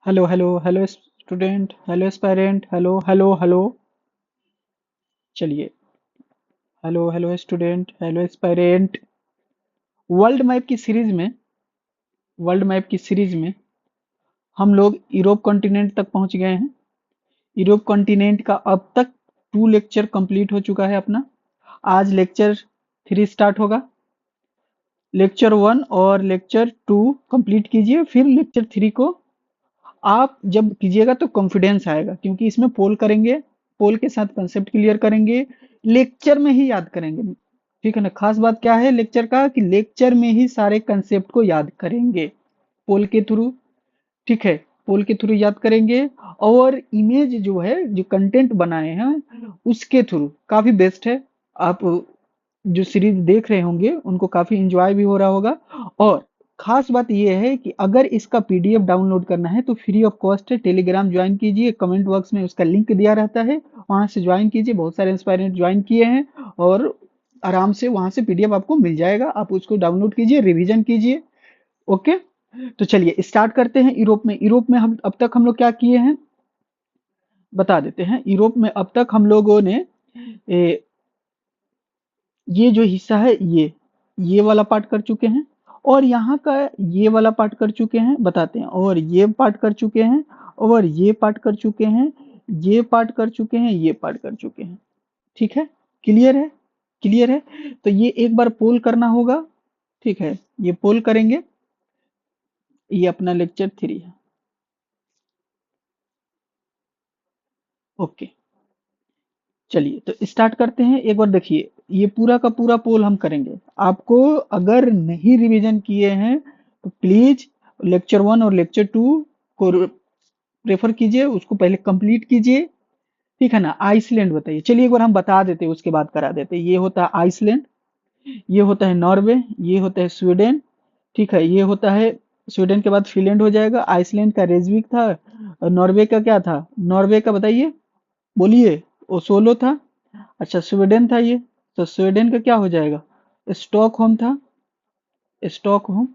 Hello hello hello student, hello aspirant, hello hello hello. चलिए, hello hello student, hello aspirant. World map की series में world map की series में हम लोग यूरोप कॉन्टिनेंट तक पहुंच गए हैं। यूरोप कॉन्टिनेंट का अब तक 2 लेक्चर कंप्लीट हो चुका है अपना। आज लेक्चर 3 स्टार्ट होगा। लेक्चर 1 और लेक्चर 2 कंप्लीट कीजिए, फिर लेक्चर 3 को आप जब कीजिएगा तो कॉन्फिडेंस आएगा, क्योंकि इसमें पोल करेंगे, पोल के साथ कंसेप्ट क्लियर करेंगे, लेक्चर में ही याद करेंगे। ठीक है ना। खास बात क्या है लेक्चर का, कि लेक्चर में ही सारे कंसेप्ट को याद करेंगे पोल के थ्रू। ठीक है, पोल के थ्रू याद करेंगे। और इमेज जो है, जो कंटेंट बनाए हैं उसके थ्रू काफी बेस्ट है। आप जो सीरीज देख रहे होंगे उनको काफी इंजॉय भी हो रहा होगा। और खास बात यह है कि अगर इसका पीडीएफ डाउनलोड करना है तो फ्री ऑफ कॉस्ट है। टेलीग्राम ज्वाइन कीजिए, कमेंट बॉक्स में उसका लिंक दिया रहता है, वहां से ज्वाइन कीजिए। बहुत सारे इंस्पायरेंट ज्वाइन किए हैं और आराम से वहां से पीडीएफ आपको मिल जाएगा। आप उसको डाउनलोड कीजिए, रिवीजन कीजिए। ओके, तो चलिए स्टार्ट करते हैं। यूरोप में हम अब तक हम लोग क्या किए हैं बता देते हैं। यूरोप में अब तक हम लोगों ने ये जो हिस्सा है ये वाला पार्ट कर चुके हैं, और यहाँ का ये वाला पार्ट कर चुके हैं, बताते हैं। और ये पार्ट कर चुके हैं, और ये पार्ट कर चुके हैं, ये पार्ट कर चुके हैं, ये पार्ट कर चुके हैं। ठीक है, क्लियर है, क्लियर है। तो ये एक बार पोल करना होगा। ठीक है, ये पोल करेंगे। ये अपना लेक्चर 3 है। ओके, चलिए तो स्टार्ट करते हैं। एक बार देखिए, ये पूरा का पूरा पोल हम करेंगे। आपको अगर नहीं रिवीजन किए हैं तो प्लीज लेक्चर 1 और लेक्चर 2 को रेफर कीजिए, उसको पहले कंप्लीट कीजिए। ठीक है ना। आइसलैंड बताइए, चलिए एक बार हम बता देते हैं, उसके बाद करा देते हैं। ये होता है आइसलैंड, ये होता है नॉर्वे, ये होता है स्वीडन। ठीक है, ये होता है स्वीडन के बाद फिनलैंड हो जाएगा। आइसलैंड का रेजविक था, और नॉर्वे का क्या था, नॉर्वे का बताइए, बोलिए। ओसोलो था। अच्छा, स्वीडन था ये, तो स्वीडन का क्या हो जाएगा, स्टॉकहोम था, स्टॉकहोम।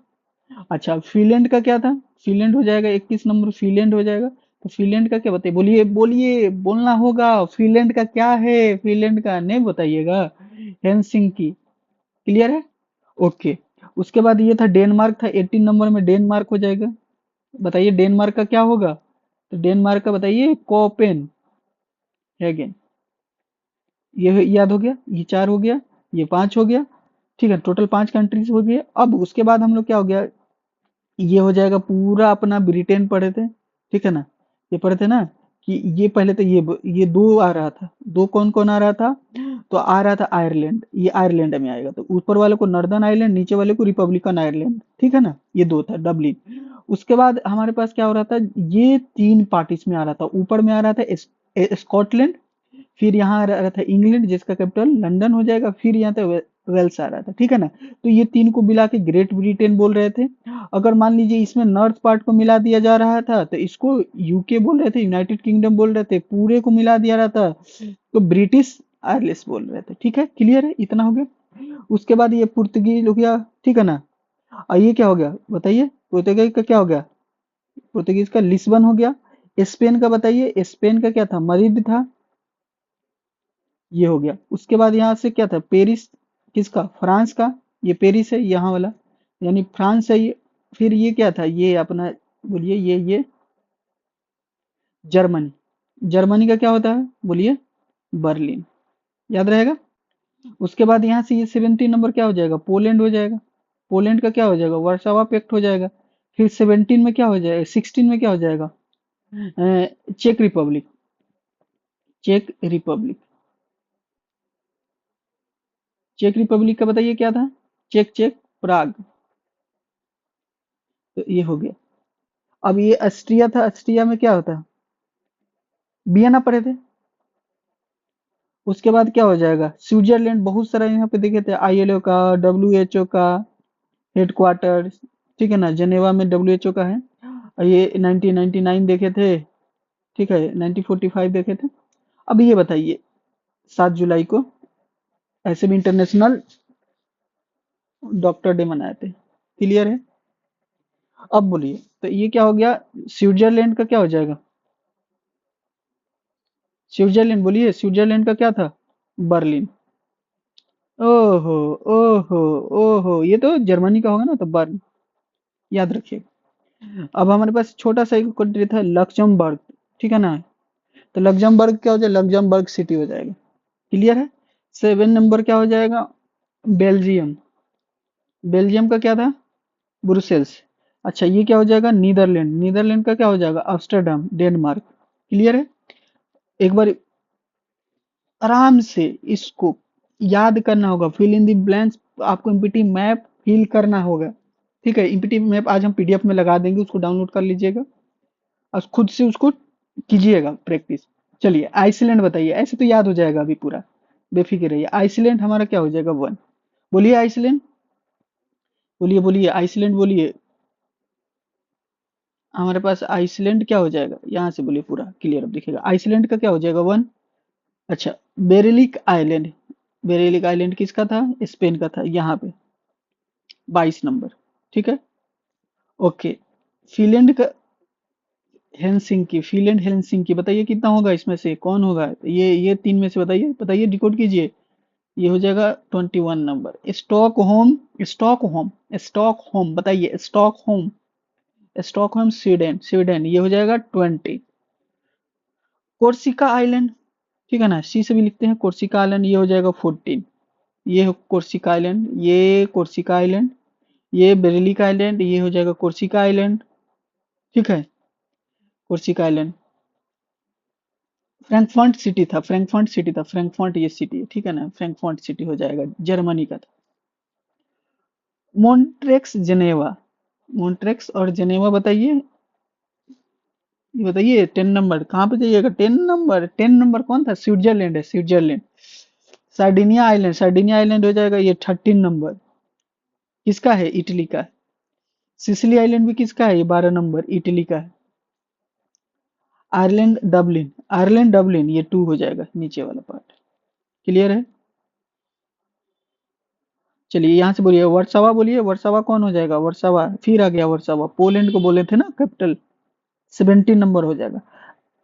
अच्छा, फिनलैंड का क्या था, फिनलैंड हो जाएगा 21 नंबर, फिनलैंड हो जाएगा। तो फिनलैंड का क्या बताइए, बोलिए बोलिए, बोलना होगा। फिनलैंड का क्या है, फिनलैंड का नेम बताइएगा। हेलसिंकी। क्लियर है। ओके, उसके बाद ये था डेनमार्क था, 18 नंबर में डेनमार्क हो जाएगा। बताइए डेनमार्क का क्या होगा, तो डेनमार्क का बताइए कोपेन हैगन। ये याद हो गया, ये 4 हो गया, ये 5 हो गया। ठीक है, टोटल 5 कंट्रीज हो गए। अब उसके बाद हम लोग क्या हो गया, ये हो जाएगा पूरा अपना ब्रिटेन पढ़े थे। ठीक है ना, ये पढ़े थे ना, कि ये पहले तो ये दो आ रहा था, दो कौन कौन आ रहा था, तो आ रहा था आयरलैंड, ये आयरलैंड में आएगा। तो ऊपर वाले को नॉर्दर्न आयरलैंड, नीचे वाले को रिपब्लिकन आयरलैंड। ठीक है ना, ये दो था डबलिन। उसके बाद हमारे पास क्या हो रहा था, ये 3 पार्ट इसमें आ रहा था। ऊपर में आ रहा था स्कॉटलैंड, फिर यहाँ आ रहा था इंग्लैंड जिसका कैपिटल लंदन हो जाएगा, फिर यहाँ था वेल्स आ रहा था। ठीक है ना, तो ये 3 को मिला के ग्रेट ब्रिटेन बोल रहे थे। अगर मान लीजिए इसमें नॉर्थ पार्ट को मिला दिया जा रहा था तो इसको यूके बोल रहे थे, यूनाइटेड किंगडम बोल रहे थे। पूरे को मिला दिया रहा था तो ब्रिटिश आयरलैंड बोल रहे थे। ठीक है, क्लियर है, इतना हो गया। उसके बाद ये पुर्तगीज हो गया। ठीक है ना, और ये क्या हो गया बताइए, पुर्तगीज का क्या हो गया, पुर्तगीज का लिस्बन हो गया। स्पेन का बताइए, स्पेन का क्या था, मरिड था, ये हो गया। उसके बाद यहाँ से क्या था, पेरिस, किसका, फ्रांस का, ये पेरिस है यहाँ वाला, यानी फ्रांस है ये। फिर ये क्या था, ये अपना, बोलिए, ये जर्मनी, जर्मनी का क्या होता है, बोलिए, बर्लिन। याद रहेगा। उसके बाद यहाँ से ये 17 नंबर क्या हो जाएगा, पोलैंड हो जाएगा। पोलैंड का क्या हो जाएगा, वार्सावा पेक्ट हो जाएगा। फिर 17 में क्या हो जाएगा, 16 में क्या हो जाएगा, check Republic, check Republic. Check Republic का बताइए क्या था, चेक चेक प्राग। तो ये हो गया। अब ये ऑस्ट्रिया था, ऑस्ट्रिया में क्या होता है, वियना पढ़े थे। उसके बाद क्या हो जाएगा, स्विट्जरलैंड। बहुत सारा यहाँ पे देखे थे, आईएलओ का, डब्ल्यूएचओ का हेडक्वार्टर। ठीक है ना, जेनेवा में डब्ल्यूएचओ का है। और ये 1999 देखे थे। ठीक है, 1945 देखे थे। अब ये बताइए, 7 जुलाई को ऐसे भी इंटरनेशनल डॉक्टर डे मनाए थे। क्लियर है। अब बोलिए, तो ये क्या हो गया? स्विट्जरलैंड का क्या हो जाएगा? स्विट्जरलैंड, बोलिए स्विट्जरलैंड का क्या था? बर्लिन। ओहो, ओहो, ओहो, ये तो जर्मनी का होगा ना, तो बर्न, याद रखिए। अब हमारे पास छोटा सा एक कंट्री था, लक्जमबर्ग, ठीक है ना? तो लक्जमबर्ग क्या हो जाएगा? लक्जमबर्ग सिटी हो जाएगा। क्लियर है? 7 नंबर क्या हो जाएगा? बेल्जियम। बेल्जियम का क्या था? ब्रुसेल्स। अच्छा, ये क्या हो जाएगा? नीदरलैंड। नीदरलैंड का क्या हो जाएगा? अम्स्टरडम, डेनमार्क। क्लियर है? एक बार आराम से इसको याद करना होगा, फिल इन द ब्लैंक्स। आपको एमपीटी मैप फिल करना होगा, ठीक है? एमपीटी मैप आज हम पीडीएफ में लगा देंगे, उसको डाउनलोड कर लीजिएगा और खुद से उसको कीजिएगा प्रैक्टिस। चलिए, आइसलैंड बताइए, ऐसे तो याद हो जाएगा अभी पूरा, बेफिक्र रहिए। आइसलैंड हमारा क्या हो जाएगा? 1। बोलिए आइसलैंड, बोलिए बोलिए आइसलैंड बोलिए। हमारे पास आइसलैंड क्या हो जाएगा? यहाँ से बोलिए, पूरा क्लियर अब दिखेगा। आइसलैंड का क्या हो जाएगा? 1। अच्छा, बेरेलिक आइलैंड। बेरेलिक आइलैंड किसका था? स्पेन का था, यहाँ पे 22 नंबर। ठीक है, ओके। फिनलैंड का, हेलसिंकी, फिनलैंड हेलसिंकी, बताइए कितना होगा इसमें से, कौन होगा? ये 3 में से बताइए, बताइए, डिकोड कीजिए। ये हो जाएगा 21 number. Stockholm, Stockholm, Stockholm, बताइए Stockholm. Stockholm, Sweden, Sweden, ये हो जाएगा 20। कोर्सिका आइलैंड, ठीक है ना, सी से भी लिखते हैं, कोर्सिका आइलैंड, ये हो जाएगा 14। ये हो कोर्सिका आइलैंड, ये कोर्सिका आइलैंड, ये बेरिलिक आइलैंड, ये हो जाएगा कोर्सिका आइलैंड। ठीक है, कोर्सिका आइलैंड। फ्रैंकफर्ट सिटी था, फ्रैंकफर्ट सिटी था, फ्रैंकफर्ट ये सिटी है, ठीक है ना, फ्रैंकफर्ट सिटी हो जाएगा, जर्मनी का था। मोन्ट्रेक्स जेनेवा, मोन्ट्रेक्स और जेनेवा बताइए। ये बताइए 10 नंबर कहाँ पे जाइएगा? 10 नंबर, 10 नंबर कौन था? स्विट्जरलैंड है, Switzerland. Sardinia island, Sardinia island हो जाएगा ये 13 नंबर। किसका है? इटली का। सिसिली आइलैंड भी किसका है? ये 12 नंबर, इटली का है। आयरलैंड डबलिन, आयरलैंड डबलिन, ये 2 हो जाएगा, नीचे वाला पार्ट। क्लियर है? चलिए, यहाँ से बोलिए वर्सोवा, बोलिए वर्सोवा कौन हो जाएगा? वर्सोवा, फिर आ गया वर्सोवा, पोलैंड को बोले थे ना कैपिटल। 17 नंबर हो जाएगा।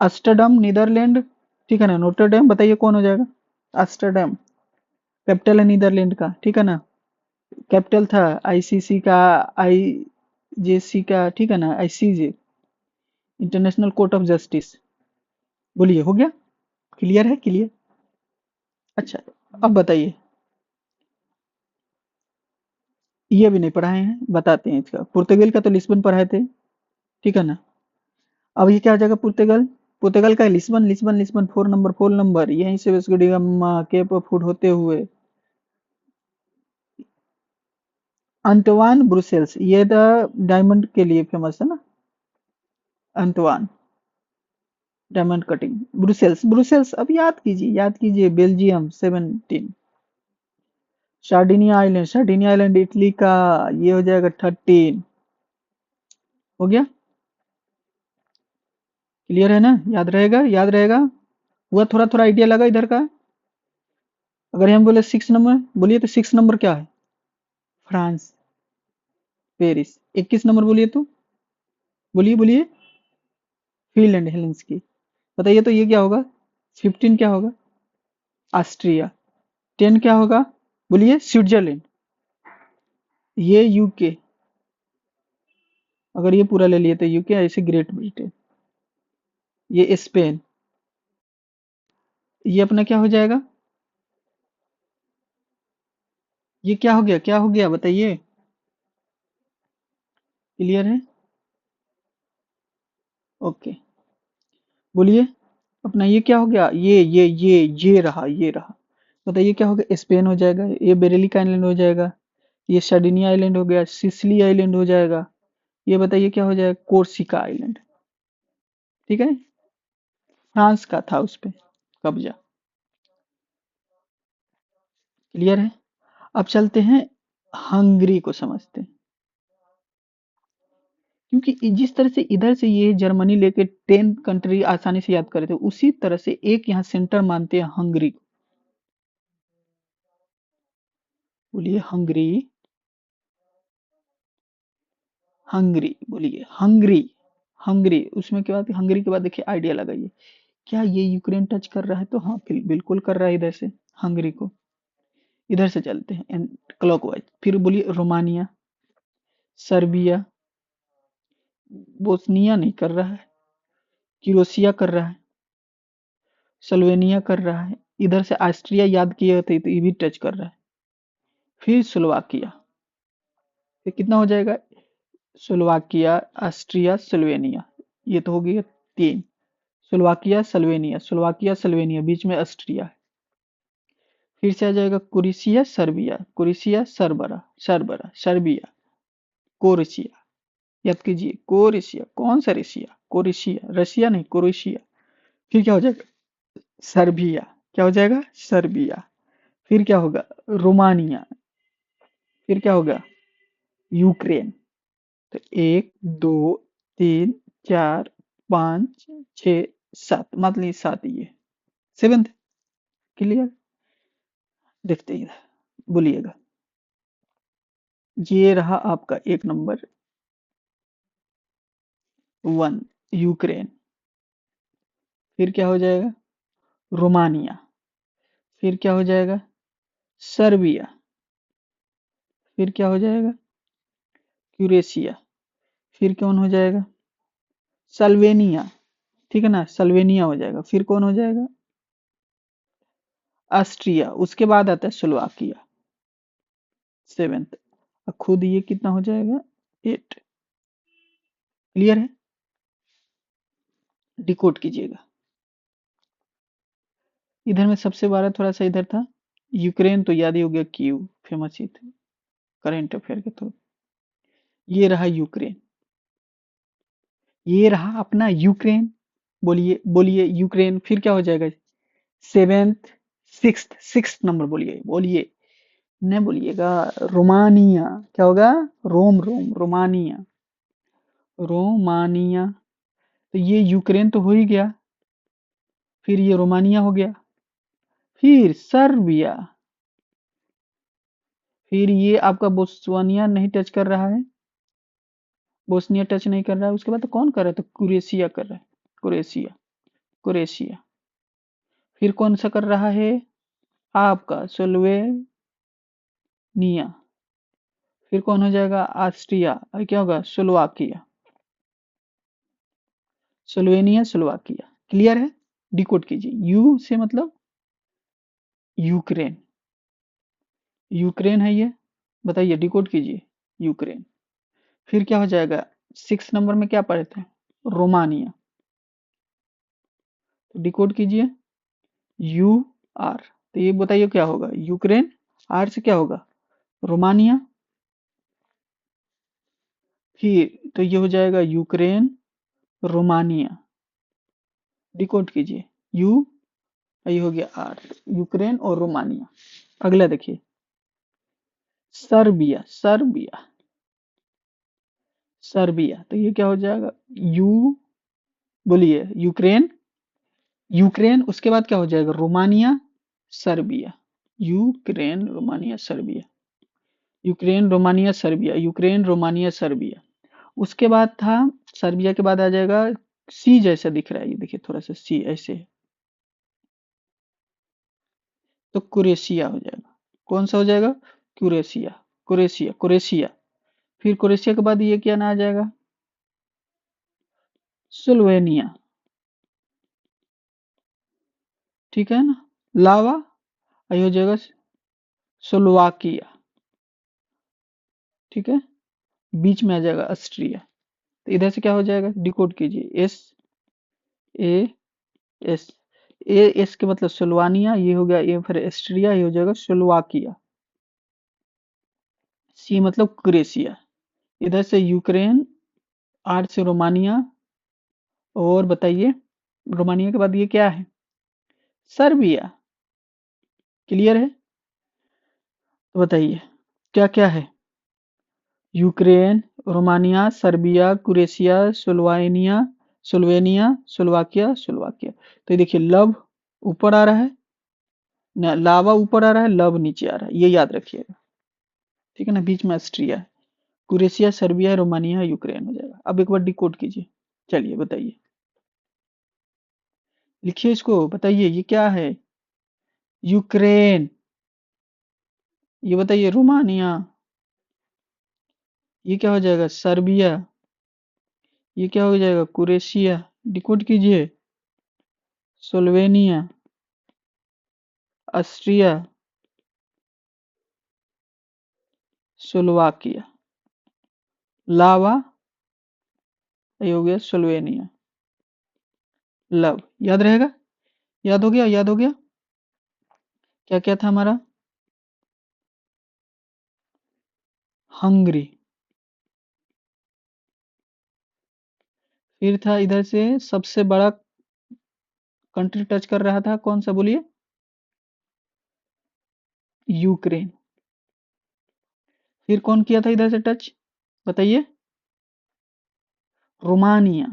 अम्स्टर्डम, नीदरलैंड, ठीक है ना। नोटरडेम बताइए कौन हो जाएगा? अम्स्टर्डम, कैपिटल है नीदरलैंड का, ठीक है ना। कैपिटल था आईसीसी का, आईजेसी का, ठीक है ना, ICJ, international court of justice. बोलिए, हो गया? क्लियर है? क्लियर? अच्छा, अब बताइए। ये भी नहीं पढ़ाए हैं, बताते हैं इसका। पुर्तगाल का तो लिस्बन पढ़ाए थे, ठीक है ना। अब ये क्या हो जाएगा? पुर्तगाल, पुर्तगाल का लिस्बन, लिस्बन, लिस्बन 4 नंबर, 4 नंबर, यहीं से Vasco da Gama, Cape of Good होते हुए अंतवान ब्रुसेल्स, ये द डायमंड के लिए फेमस है ना, अंतवान, डायमंड कटिंग। ब्रुसेल्स, ब्रुसेल्स, अब याद कीजिए, याद कीजिए। Belgium 17। Sardinia island, Sardinia island Italy का, ये हो जाएगा 13। हो गया? क्लियर है ना? याद रहेगा, याद रहेगा। हुआ थोड़ा थोड़ा आइडिया लगा इधर का? अगर हम बोले 6 नंबर, बोलिए तो 6 नंबर क्या है? France, Paris. 21 नंबर बोलिए तो, बोलिए बोलिए। Finland, Helsinki. बताइए तो ये क्या होगा? 15 क्या होगा? ऑस्ट्रिया। 10 क्या होगा? बोलिए। स्विट्जरलैंड। ये यूके, अगर ये पूरा ले लिए तो यूके, ऐसे ग्रेट ब्रिटेन। ये स्पेन। ये अपना क्या हो जाएगा? ये क्या हो गया? क्या हो गया बताइए? क्लियर है? ओके, बोलिए। अपना ये क्या हो गया? ये रहा, ये रहा। बताइए क्या हो गया? स्पेन हो जाएगा, ये बेरेलिक आइलैंड हो जाएगा, ये सार्डिनिया आइलैंड हो गया, सिसिली आइलैंड हो जाएगा। ये बताइए क्या हो जाएगा? Corsica island. ठीक है, फ्रांस का था उस पे कब्जा। क्लियर है? अब चलते हैं हंगरी को समझते हैं, क्योंकि जिस तरह से इधर से ये जर्मनी लेके 10 कंट्री आसानी से याद करे थे, उसी तरह से एक यहाँ सेंटर मानते हैं हंगरी को। बोलिए हंगरी, हंगरी बोलिए, हंगरी। हंगरी उसमें क्या बात है, हंगरी के बाद देखिए आइडिया लगाइए, क्या ये यूक्रेन टच कर रहा है? तो हाँ बिल्कुल कर रहा है इधर से, हंगरी को। इधर से चलते हैं एंड क्लॉकवाइज, फिर बोलिए रोमानिया, सर्बिया, बोस्निया नहीं कर रहा है, क्रोएशिया कर रहा है, स्लोवेनिया कर रहा है, इधर से ऑस्ट्रिया याद किए थे तो ये भी टच कर रहा है, फिर स्लोवाकिया, फिर कितना हो जाएगा, स्लोवाकिया, ऑस्ट्रिया, स्लोवेनिया, ये तो हो गया 3। स्लोवाकिया स्लोवेनिया, स्लोवाकिया स्लोवेनिया, बीच में ऑस्ट्रिया है। फिर से आ जाएगा क्रोएशिया सर्बिया, क्रोएशिया सर्बरा, सर्बरा सर्बिया, क्रोएशिया, याद कीजिए क्रोएशिया, कौन सा रशिया, क्रोएशिया, रशिया नहीं क्रोएशिया। फिर क्या हो जाएगा, सर्बिया, क्या हो जाएगा, सर्बिया। फिर क्या होगा, रोमानिया। फिर क्या होगा, यूक्रेन। तो 1 2 3 4 5 6 7, मान लीजिए 7 ये 7th। क्लियर, देखते ही बोलिएगा। ये रहा आपका 1 नंबर 1 यूक्रेन। फिर क्या हो जाएगा, रोमानिया। फिर क्या हो जाएगा, सर्बिया। फिर क्या हो जाएगा, क्रोएशिया। फिर कौन हो जाएगा, स्लोवेनिया, ठीक है ना, स्लोवेनिया हो जाएगा। फिर कौन हो जाएगा, ऑस्ट्रिया। उसके बाद आता है स्लोवाकिया 7th। खुद ये कितना हो जाएगा, 8। क्लियर है, डिकोड कीजिएगा। इधर में सबसे बड़ा थोड़ा सा इधर था, यूक्रेन तो याद ही हो गया, Kyiv famous he the current affair के थ्रू। ये रहा यूक्रेन, ये रहा अपना यूक्रेन। बोलिए बोलिए यूक्रेन। फिर क्या हो जाएगा, 7th 6th नंबर बोलिए, बोलिए नहीं बोलिएगा, रोमानिया। क्या होगा, रोम रोम, रोमानिया, रोमानिया। तो ये यूक्रेन तो हो ही गया, फिर ये रोमानिया हो गया, फिर सर्बिया, फिर ये आपका बोस्वानिया नहीं टच कर रहा है, बोस्निया टच नहीं कर रहा है। उसके बाद तो कौन कर रहा है, तो क्रोएशिया कर रहा है, क्रोएशिया, क्रोएशिया। फिर कौन सा कर रहा है, आपका स्लोवेनिया। फिर कौन हो जाएगा, ऑस्ट्रिया, और क्या होगा, स्लोवाकिया, स्लोवेनिया स्लोवाकिया। क्लियर है, डिकोड कीजिए। यू से मतलब यूक्रेन, यूक्रेन है ये, बताइए डिकोड कीजिए, यूक्रेन। फिर क्या हो जाएगा, 6 नंबर में क्या पढ़े थे, रोमानिया। तो डिकोड कीजिए, यू आर। तो ये बताइए क्या होगा, यूक्रेन, आर से क्या होगा, रोमानिया। फिर तो ये हो जाएगा यूक्रेन, रोमानिया। डिकोड कीजिए, यू, ये हो गया आर, यूक्रेन और रोमानिया। अगला देखिए, सर्बिया, सर्बिया, सर्बिया। तो ये क्या हो जाएगा, यू, बोलिए यूक्रेन, यूक्रेन। उसके बाद क्या हो जाएगा, Romania, Serbia, Ukraine Romania Serbia, Ukraine Romania Serbia, Ukraine Romania Serbia. उसके बाद था, सर्बिया के बाद आ जाएगा, सी जैसा दिख रहा है ये देखिए, थोड़ा सा सी ऐसे है, तो क्रोएशिया हो जाएगा। कौन सा हो जाएगा, क्रोएशिया, क्रोएशिया, क्रोएशिया। फिर क्रोएशिया के बाद ये क्या ना आ जाएगा, स्लोवेनिया, ठीक है ना, लावा, ये हो जाएगा स्लोवाकिया, ठीक है। बीच में आ जाएगा ऑस्ट्रिया। तो इधर से क्या हो जाएगा, डिकोड कीजिए, S A S, A S के मतलब स्लोवानिया, ये हो गया, ए फिर ऑस्ट्रिया, ये हो जाएगा स्लोवाकिया। सी मतलब क्रोएशिया, इधर से यूक्रेन, आर से रोमानिया, और बताइए रोमानिया के बाद ये क्या है, सर्बिया। क्लियर है, तो बताइए क्या क्या है, Ukraine, Romania, Serbia, Croatia, Slovenia, Slovenia, Slovakia, Slovakia. तो ये देखिए, लव ऊपर आ रहा है ना, लावा ऊपर आ रहा है, लव नीचे आ रहा है, ये याद रखिएगा, ठीक है ना। बीच में ऑस्ट्रिया है, क्रोएशिया, सर्बिया, रोमानिया, यूक्रेन हो जाएगा। अब एक बार डिकोड कीजिए। चलिए बताइए, लिखिए इसको, बताइए ये क्या है। यूक्रेन। ये बताइए रोमानिया। ये क्या हो जाएगा, सर्बिया। ये क्या हो जाएगा, क्रोएशिया। डिकोड कीजिए। स्लोवेनिया, ऑस्ट्रिया, स्लोवाकिया, लावा, ये हो गया स्लोवेनिया। लव। याद रहेगा, याद हो गया, याद हो गया। क्या क्या था हमारा, हंगरी। फिर था इधर से सबसे बड़ा कंट्री टच कर रहा था, कौन सा बोलिए, यूक्रेन। फिर कौन किया था इधर से टच, बताइए, रोमानिया।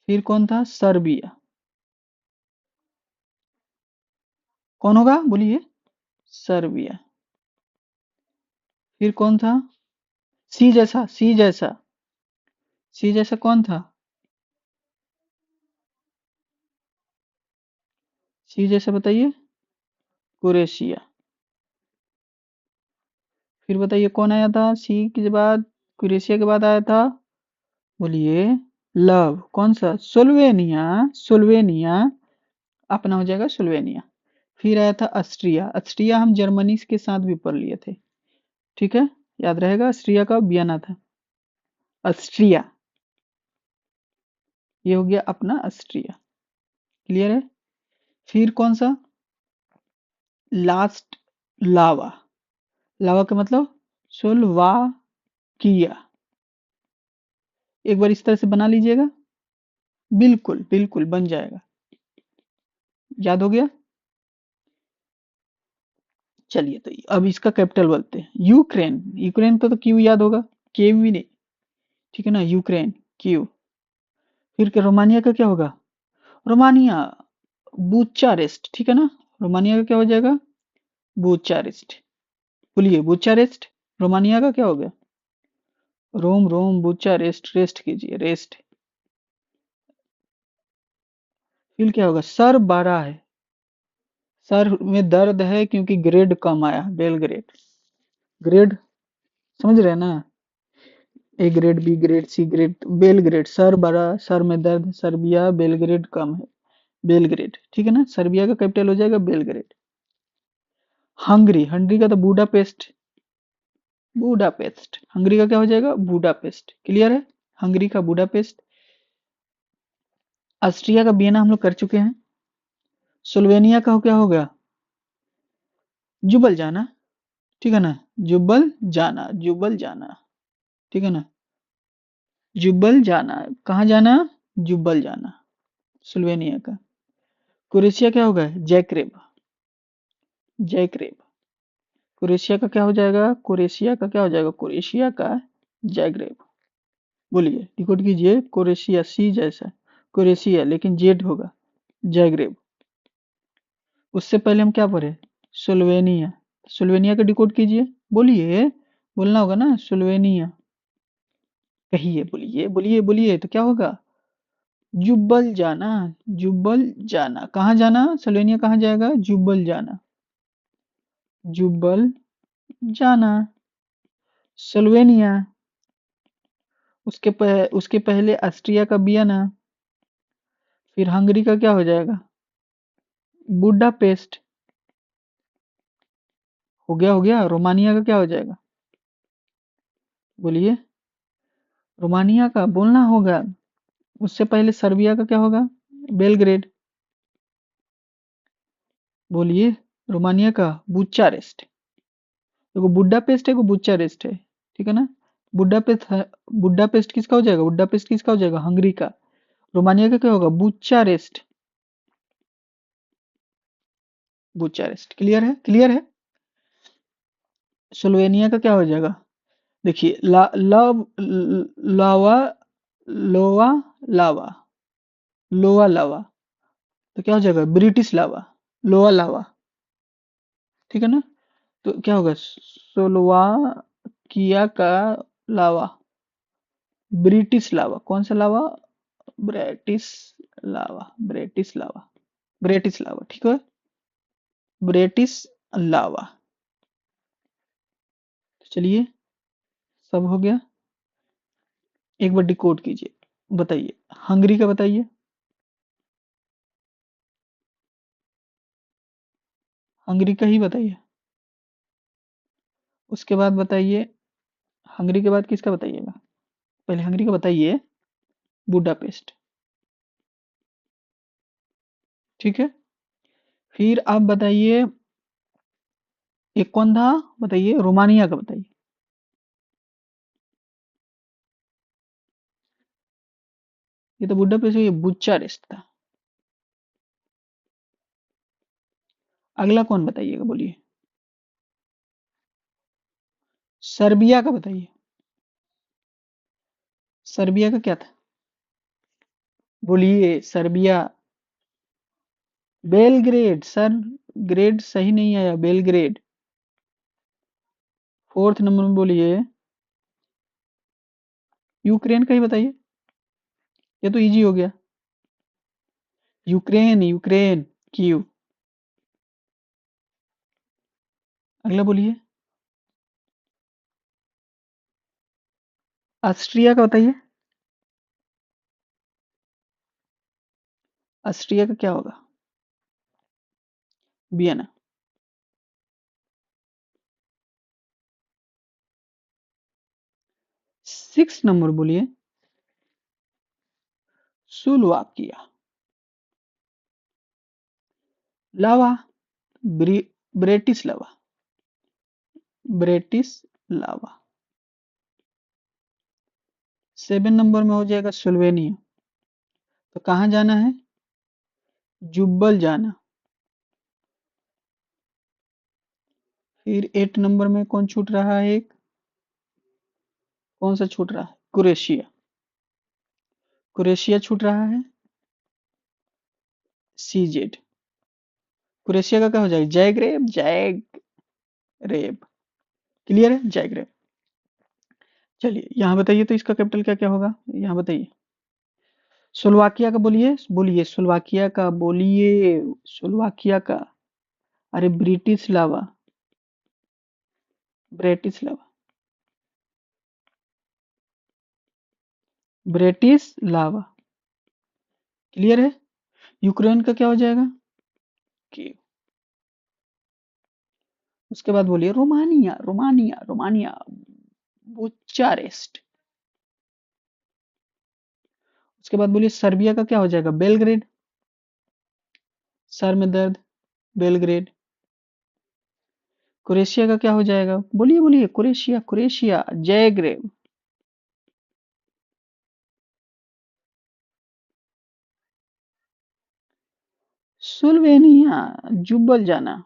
फिर कौन था, सर्बिया। कौन होगा बोलिए, सर्बिया। फिर कौन था, सी जैसा, सी जैसा, सी जैसा कौन था, सी जैसा बताइए, क्रोएशिया। फिर बताइए कौन आया था सी के बाद, क्रोएशिया के बाद आया था, बोलिए, लव। कौन सा, स्लोवेनिया, स्लोवेनिया। अपना हो जाएगा स्लोवेनिया। फिर आया था ऑस्ट्रिया। ऑस्ट्रिया हम जर्मनी के साथ भी पढ़ लिए थे, ठीक है, याद रहेगा। ऑस्ट्रिया का बियाना था, ऑस्ट्रिया। ये हो गया अपना ऑस्ट्रिया। क्लियर है। फिर कौन सा, लास्ट, लावा। लावा का मतलब स्लोवाकिया। एक बार इस तरह से बना लीजिएगा, बिल्कुल बिल्कुल बन जाएगा। याद हो गया। चलिए तो अब इसका कैपिटल बोलते हैं, यूक्रेन। यूक्रेन का तो क्यू याद होगा, केव भी नहीं, ठीक है ना, यूक्रेन, क्यू। फिर के रोमानिया का क्या होगा, रोमानिया, बुचारेस्ट, ठीक है ना। रोमानिया का क्या हो जाएगा, बुचारेस्ट। बोलिए बुचारेस्ट। रोमानिया का क्या हो गया, रोम, रोम, बुचारेस्ट, रेस्ट कीजिए, रेस्ट। फिर क्या होगा, सर बारह है, सर में दर्द है क्योंकि ग्रेड कम आया, बेलग्रेड। ग्रेड समझ रहे हैं ना, A grade, B grade, C grade, Belgrade. सर बड़ा, सर में दर्द, सर्बिया, बेलग्रेड कम है, बेलग्रेड, ठीक है ना। सर्बिया का कैपिटल हो जाएगा बेलग्रेड। हंगरी, हंगरी का तो बूडापेस्ट, बूडापेस्ट। हंगरी का क्या हो जाएगा, बूडापेस्ट। क्लियर है, हंगरी का बूडापेस्ट। ऑस्ट्रिया का वियना हम लोग कर चुके हैं। स्लोवेनिया का क्या हो गया, जुबल जाना, ठीक है ना, जुबल जाना, जुबल जाना, ठीक है ना, जुबल जाना। कहाँ जाना, जुबल जाना, स्लोवेनिया का। क्रोएशिया क्या होगा, जैक्रेब, जैक्रेब। क्रोएशिया का क्या हो जाएगा, क्रोएशिया का क्या हो जाएगा, क्रोएशिया का जैग्रेब। बोलिए, डिकोड कीजिए, क्रोएशिया, सी जैसा क्रोएशिया लेकिन जेड होगा, जैग्रेब। उससे पहले हम क्या पढ़े, स्लोवेनिया। स्लोवेनिया का डिकोड कीजिए, बोलिए, बोलना होगा ना, स्लोवेनिया। कहिए, बोलिए बोलिए बोलिए, तो क्या होगा, जुब्बल जाना, जुब्बल जाना। कहाँ जाना, स्लोवेनिया कहाँ जाएगा, जुब्बल जाना, जुब्बल जाना, स्लोवेनिया। उसके पहले ऑस्ट्रिया का वियना। फिर हंगरी का क्या हो जाएगा, बुडापेस्ट। हो गया, हो गया। रोमानिया का क्या हो जाएगा, बोलिए, रोमानिया का बोलना होगा। उससे पहले सर्बिया का क्या होगा, बेलग्रेड। बोलिए, रोमानिया का बुचारेस्ट। देखो बुडापेस्ट है, को बुचारेस्ट है, ठीक है ना। बुडापेस्ट है, बुडापेस्ट किसका हो जाएगा, बुडापेस्ट किसका हो जाएगा, हंगरी का। रोमानिया का क्या होगा, बुचारेस्ट, बुचारेस्ट। क्लियर है, क्लियर है। स्लोवेनिया का क्या हो जाएगा, देखिए, लावा, लोवा, लावा, लोवा लावा। तो क्या हो जाएगा, ब्रिटिश लावा, लोवा लावा, ठीक है ना। तो क्या होगा, स्लोवाकिया का लावा, ब्रिटिश लावा, कौन सा लावा, ब्रिटिश लावा, ब्रिटिश लावा, ब्रिटिश लावा, ठीक है, ब्रिटिश लावा। तो चलिए, सब हो गया। एक बार डिकोड कीजिए, बताइए, हंगरी का बताइए, हंगरी का ही बताइए। उसके बाद बताइए, हंगरी के बाद किसका बताइएगा, पहले हंगरी का बताइए, बुडापेस्ट, ठीक है। फिर आप बताइए, एक कौन था, बताइए, रोमानिया का बताइए। ये तो बुडापेस्ट, ये बुचारेस्ट था। अगला कौन बताइएगा, बोलिए, सर्बिया का बताइए, सर्बिया का क्या था, बोलिए, सर्बिया, बेलग्रेड सर, ग्रेड सही नहीं आया, बेलग्रेड। फोर्थ नंबर में बोलिए, यूक्रेन का ही बताइए, ये तो इजी हो गया, यूक्रेन, यूक्रेन, कीव। अगला बोलिए, ऑस्ट्रिया का बताइए, ऑस्ट्रिया का क्या होगा, वियना। 6 नंबर बोलिए, स्लोवाकिया, लावा, ब्रिटिश लावा, ब्रिटिश लावा। 7 नंबर में हो जाएगा स्लोवेनिया, तो कहाँ जाना है, जुब्बल जाना। फिर 8 नंबर में कौन छूट रहा है, एक कौन सा छूट रहा है, क्रोएशिया, क्रोएशिया छूट रहा है, CZ। क्रोएशिया का क्या हो जाएगा, जैग्रेब, जैग्रेब, क्लियर है, जैग्रेब। चलिए यहाँ बताइए, तो इसका कैपिटल क्या क्या होगा, यहाँ बताइए, स्लोवाकिया का बोलिए, बोलिए स्लोवाकिया का, बोलिए स्लोवाकिया का, अरे ब्रिटिश लावा, ब्रिटिश लावा, ब्रिटिश लावा, क्लियर है। यूक्रेन का क्या हो जाएगा, कीव। उसके बाद बोलिए रोमानिया, रोमानिया, रोमानिया, बुचारेस्ट। उसके बाद बोलिए सर्बिया का क्या हो जाएगा, बेलग्रेड, सर में दर्द, बेलग्रेड। क्रोएशिया का क्या हो जाएगा, बोलिए बोलिए, Croatia, Croatia, Zagreb. Slovenia, Ljubljana.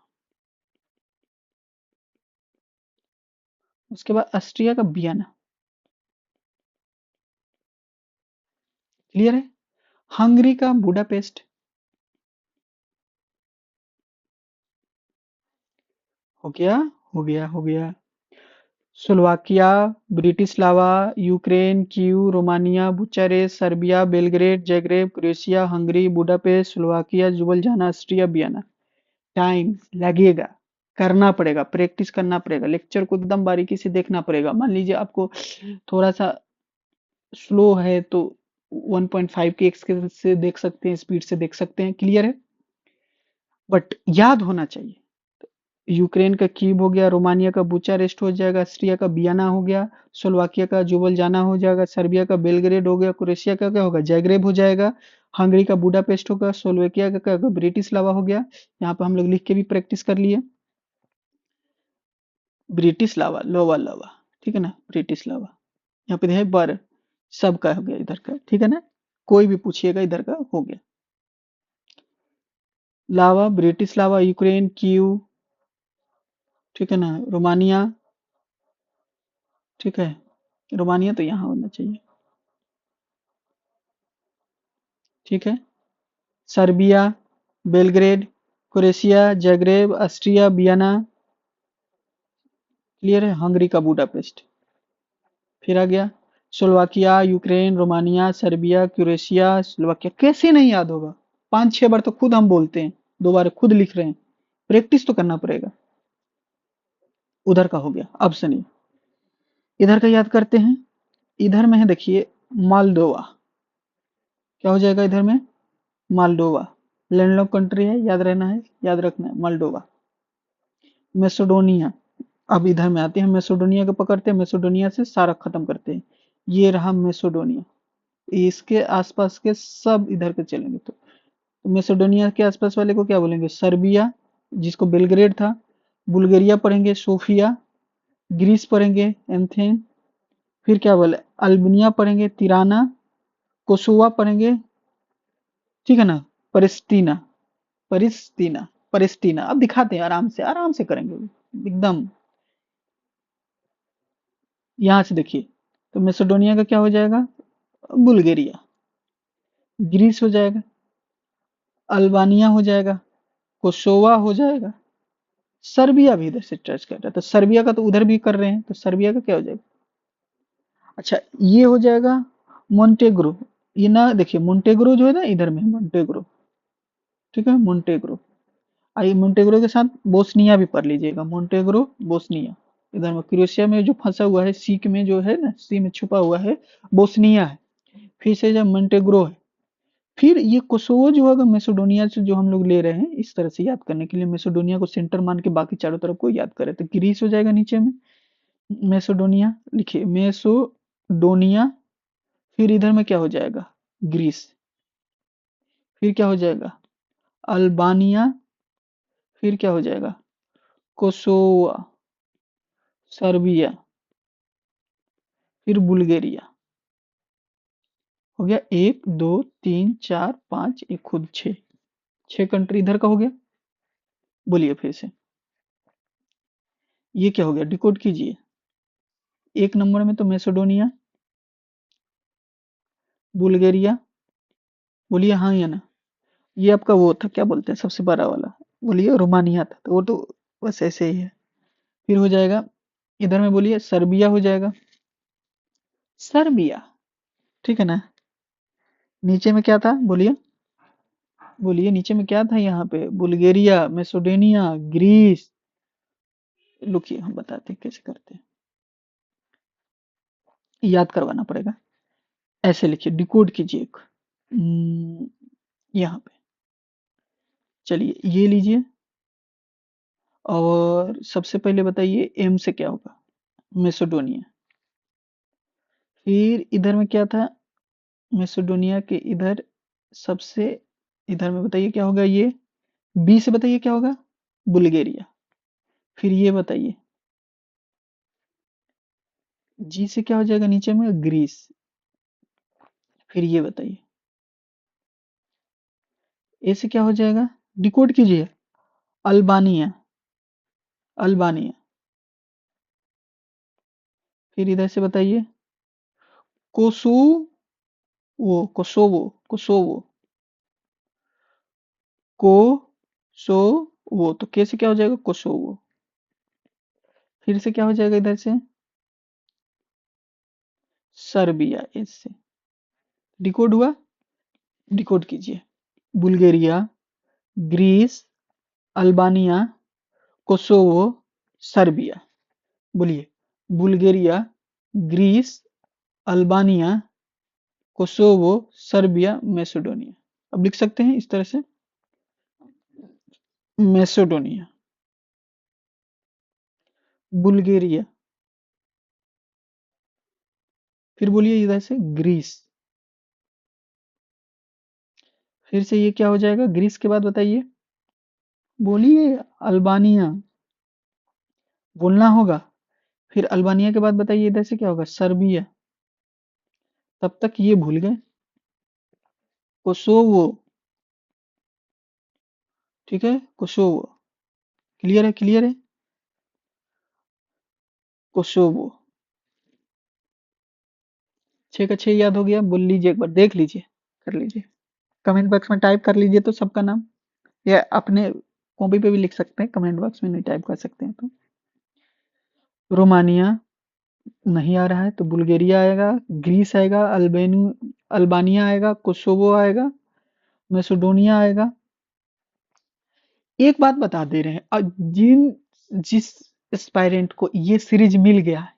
उसके बाद ऑस्ट्रिया का वियना, क्लियर है। हंगरी का बुडापेस्ट, हो गया, हो गया, हो गया। Slovakia, Bratislava, Ukraine, Kiev, Romania, Bucharest, Serbia, Belgrade, Zagreb, Croatia, Hungary, Budapest, Slovakia, Ljubljana, Austria, Vienna. Time लगेगा, करना पड़ेगा, प्रैक्टिस करना पड़ेगा, लेक्चर को एकदम बारीकी से देखना पड़ेगा। मान लीजिए आपको थोड़ा सा स्लो है तो 1.5 के एक्स से देख सकते हैं, स्पीड से देख सकते हैं, क्लियर है, बट याद होना चाहिए। यूक्रेन का कीव हो गया, रोमानिया का बुचारेस्ट हो जाएगा, ऑस्ट्रिया का वियना हो गया, स्लोवाकिया का जुबलजाना हो जाएगा, सर्बिया का बेलग्रेड हो गया, क्रोएशिया का क्या होगा, जैग्रेब हो जाएगा, हंगरी का बुडापेस्ट होगा, स्लोवाकिया का क्या होगा, ब्रिटिस्लावा हो गया। यहाँ पे हम लोग लिख के भी प्रैक्टिस कर लिए, ब्रिटिस्लावा, लोवा लावा, ठीक है ना, ब्रिटिस्लावा। यहाँ पे है बर, सबका हो गया इधर का, ठीक है ना, कोई भी पूछिएगा इधर का हो गया। लावा, ब्रिटिस्लावा, यूक्रेन, कीव, ठीक है ना, रोमानिया, ठीक है, रोमानिया तो यहाँ होना चाहिए, ठीक है, Serbia, Belgrade, Croatia, Zagreb, Austria, Vienna, clear है, हंगरी का बुडापेस्ट। फिर आ गया Slovakia, Ukraine, Romania, Serbia, Croatia, Slovakia. कैसे नहीं याद होगा, 5-6 बार तो खुद हम बोलते हैं, 2 बार खुद लिख रहे हैं, प्रैक्टिस तो करना पड़ेगा। उधर का हो गया। अब सुनिए, इधर का याद करते हैं। इधर में है देखिए मालडोवा। क्या हो जाएगा इधर में? मालडोवा। लैंडलॉक कंट्री है, याद रहना है, याद रखना है, मालडोवा। मैसेडोनिया। अब इधर में आते हैं, मैसेडोनिया को पकड़ते हैं, मैसेडोनिया से सारा खत्म करते हैं। ये रहा मैसेडोनिया। इसके आसपास के सब इधर के चलेंगे। तो मैसेडोनिया के आसपास वाले को क्या बोलेंगे? सर्बिया, जिसको बेलग्रेड था। बुल्गारिया पढ़ेंगे, सोफिया। ग्रीस पढ़ेंगे, एथेन। फिर क्या बोले, अल्बानिया पढ़ेंगे, तिराना। कोसोवा पढ़ेंगे, ठीक है ना, पलेस्टीना। पलेस्टीना, पलेस्टीना। अब दिखाते हैं, आराम से करेंगे एकदम। यहाँ से देखिए, तो मैसेडोनिया का क्या हो जाएगा? बुल्गारिया। ग्रीस हो जाएगा, अल्बानिया हो जाएगा, कोसोवा हो जाएगा, सर्बिया भी इधर से टच कर रहा है, तो सर्बिया का तो उधर भी कर रहे हैं, तो सर्बिया का क्या हो जाएगा? अच्छा, ये हो जाएगा मोन्टेग्रो। ये ना देखिए, मोन्टेग्रो जो है ना, इधर में मोन्टेग्रो, ठीक है, मोन्टेग्रो। आइए, मोन्टेग्रो के साथ बोस्निया भी पढ़ लीजिएगा, मोन्टेग्रो, बोस्निया। इधर में क्रोएशिया में जो फंसा हुआ है, सी में जो है ना, सी में छुपा हुआ है, बोस्निया है। फिर से जब मोन्टेग्रो है। फिर ये कोसोवो जो होगा मैसेडोनिया से जो हम लोग ले रहे हैं, इस तरह से याद करने के लिए मैसेडोनिया को सेंटर मान के बाकी चारों तरफ को याद करें, तो ग्रीस हो जाएगा नीचे में। मैसेडोनिया लिखिए, मैसेडोनिया। फिर इधर में क्या हो जाएगा? ग्रीस। फिर क्या हो जाएगा? अल्बानिया। फिर क्या हो जाएगा? Kosovo, Serbia. फिर बुल्गारिया। हो गया 1 2 3 4 5, एक खुद 6। 6 कंट्री इधर का हो गया। बोलिए फिर से, ये क्या हो गया? डिकोड कीजिए। 1 नंबर में तो मैसेडोनिया, बुल्गारिया। बोलिए हाँ या ना। ये आपका वो था, क्या बोलते हैं, सबसे बड़ा वाला। बोलिए रोमानिया था, तो वो तो बस ऐसे ही है। फिर हो जाएगा, इधर में बोलिए सर्बिया हो जाएगा, सर्बिया, ठीक है ना। नीचे में क्या था? बोलिए, बोलिए नीचे में क्या था? यहाँ पे बुल्गारिया, मैसेडोनिया, ग्रीस। लुकिए, हम बताते हैं कैसे करते हैं, याद करवाना पड़ेगा। ऐसे लिखिए, डिकोड कीजिए एक। यहाँ पे चलिए, ये लीजिए। और सबसे पहले बताइए एम से क्या होगा? मैसेडोनिया। फिर इधर में क्या था? मैसेडोनिया के इधर सबसे इधर में बताइए क्या होगा? ये बी से बताइए क्या होगा? बुल्गारिया। फिर ये बताइए, जी से क्या हो जाएगा नीचे में? ग्रीस। फिर ये बताइए, ए से क्या हो जाएगा? डिकोड कीजिए, अल्बानिया, अल्बानिया। फिर इधर से बताइए, कोसोवो, कोसोवो, कोसोवो, कोसोवो। तो कैसे क्या हो जाएगा? कोसोवो। फिर से क्या हो जाएगा इधर से? सर्बिया, इससे। डिकोड हुआ? डिकोड कीजिए, Bulgaria, Greece, Albania, Kosovo, Serbia. बोलिए, Bulgaria, Greece, Albania, Kosovo, Serbia, Macedonia. अब लिख सकते हैं इस तरह से, मैसेडोनिया, बुल्गारिया। फिर बोलिए इधर से ग्रीस। फिर से ये क्या हो जाएगा? ग्रीस के बाद बताइए, बोलिए अल्बानिया, बोलना होगा। फिर अल्बानिया के बाद बताइए इधर से क्या होगा? सर्बिया। तब तक ये भूल गए, कोसोवो, ठीक है, कोसोवो। क्लियर है, क्लियर है, कोसोवो। 6 का 6 याद हो गया? बोल लीजिए एक बार, देख लीजिए, कर लीजिए, कमेंट बॉक्स में टाइप कर लीजिए तो सबका नाम, या अपने कॉपी पे भी लिख सकते हैं, कमेंट बॉक्स में नहीं टाइप कर सकते हैं तो। रोमानिया नहीं आ रहा है तो बुल्गारिया आएगा, ग्रीस आएगा, अल्बानिया आएगा, कोसोवो आएगा, मैसेडोनिया आएगा। एक बात बता दे रहे हैं, जिस एस्पायरेंट को ये सीरीज मिल गया है,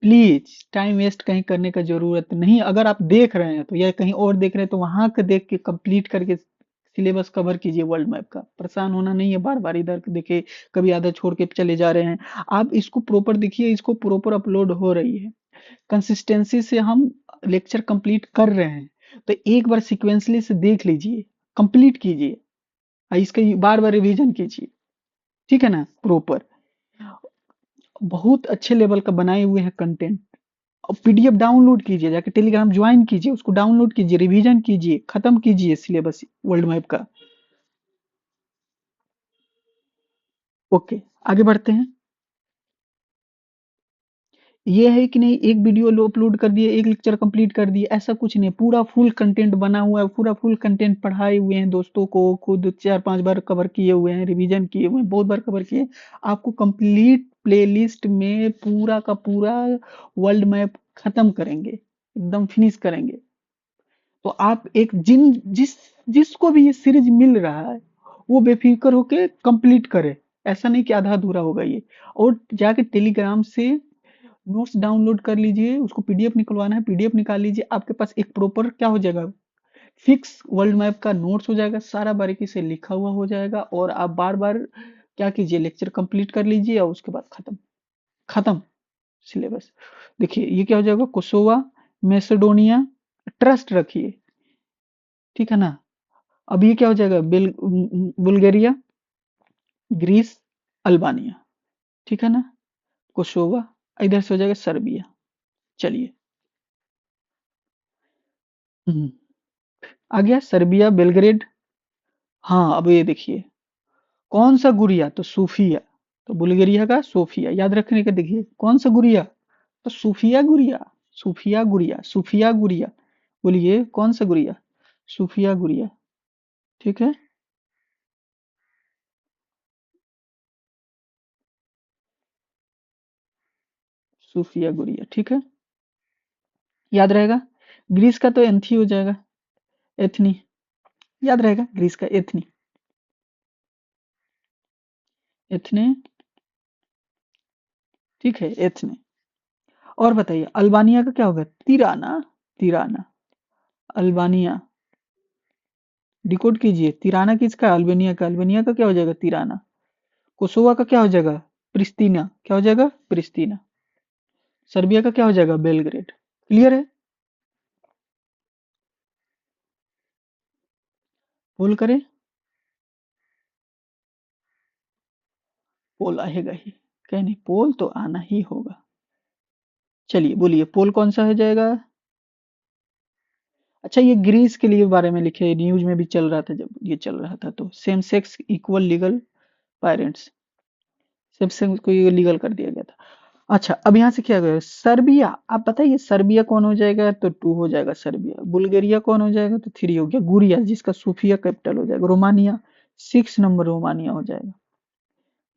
प्लीज टाइम वेस्ट कहीं करने का जरूरत नहीं। अगर आप देख रहे हैं तो या कहीं और देख रहे हैं तो वहां का देख के कंप्लीट करके सिलेबस कवर कीजिए वर्ल्ड मैप का। परेशान होना नहीं है बार बार इधर देखे, कभी आधा छोड़ के चले जा रहे हैं। आप इसको प्रॉपर देखिए, इसको प्रॉपर अपलोड हो रही है, कंसिस्टेंसी से हम लेक्चर कंप्लीट कर रहे हैं। तो एक बार सिक्वेंसली से देख लीजिए, कंप्लीट कीजिए, इसका बार बार रिवीजन कीजिए, ठीक है ना। प्रॉपर बहुत अच्छे लेवल का बनाए हुए हैं कंटेंट। और पीडीएफ डाउनलोड कीजिए, जाके टेलीग्राम ज्वाइन कीजिए, उसको डाउनलोड कीजिए, रिवीजन कीजिए, खत्म कीजिए सिलेबस वर्ल्ड मैप का। ओके, आगे बढ़ते हैं। ये है कि नहीं एक वीडियो लो अपलोड कर दिए, एक लेक्चर कंप्लीट कर दिए, ऐसा कुछ नहीं। पूरा फुल कंटेंट बना हुआ है, पूरा फुल कंटेंट पढ़ाए हुए हैं दोस्तों को, खुद 4-5 बार कवर किए हुए हैं, रिवीजन किए हुए हैं, बहुत बार कवर किए। आपको कंप्लीट प्लेलिस्ट में पूरा का पूरा वर्ल्ड मैप खत्म करेंगे, एकदम फिनिश करेंगे। तो आप एक जिसको भी ये सीरीज मिल रहा है वो बेफिक्र होके कंप्लीट करे। ऐसा नहीं कि आधा अधूरा होगा ये। और जाके टेलीग्राम से नोट्स डाउनलोड कर लीजिए, उसको पीडीएफ निकलवाना है, पीडीएफ निकाल लीजिए, आपके पास एक प्रॉपर क्या हो जाएगा, फिक्स वर्ल्ड मैप का नोट्स हो जाएगा, सारा बारीकी से लिखा हुआ हो जाएगा। और आप बार बार क्या कीजिए, लेक्चर कंप्लीट कर लीजिए और उसके बाद खत्म, खत्म सिलेबस। देखिए ये क्या हो जाएगा, कोसोवा, मैसेडोनिया, ट्रस्ट रखिए, ठीक है ना। अब ये क्या हो जाएगा, बुल्गारिया, ग्रीस, अल्बानिया, ठीक है ना, कोसोवा, इधर से हो जाएगा सर्बिया। चलिए, हम्म, आ गया सर्बिया, बेलग्रेड। हाँ अब ये देखिए, कौन सा गुरिया, तो सूफिया। तो बुल्गारिया का सोफिया याद रखने का, देखिए कौन सा गुरिया, तो सूफिया गुरिया, सूफिया गुरिया, सूफिया गुरिया। बोलिए कौन सा गुरिया, सूफिया गुरिया, ठीक है। सूफिया गुरिया, ठीक है, याद रहेगा। ग्रीस का तो एंथी हो जाएगा, एथनी, याद रहेगा ग्रीस का एथनी, एथने, ठीक है एथने। और बताइए अल्बानिया का क्या होगा, तिराना, तिराना, अल्बानिया, डिकोड कीजिए। तिराना किसका, अल्बानिया का, अल्बानिया का क्या हो जाएगा, तिराना। कोसोवा का क्या हो जाएगा, प्रिस्तीना, क्या हो जाएगा, प्रिस्तीना। सर्बिया का क्या हो जाएगा, बेलग्रेड। क्लियर है, पोल करें, पोल आएगा ही, कहीं नहीं, पोल तो आना ही होगा। चलिए बोलिए पोल कौन सा हो जाएगा। अच्छा ये ग्रीस के लिए बारे में लिखे, न्यूज में भी चल रहा था जब ये चल रहा था, तो same sex equal legal parents, same sex को ये लीगल कर दिया गया था। अच्छा अब यहाँ से क्या गया, सर्बिया। आप बताइए सर्बिया कौन हो जाएगा, तो 2 हो जाएगा सर्बिया। बुल्गारिया कौन हो जाएगा, तो 3 हो गया। गुरिया जिसका सोफिया कैपिटल हो जाएगा। रोमानिया 6 नंबर रोमानिया हो जाएगा,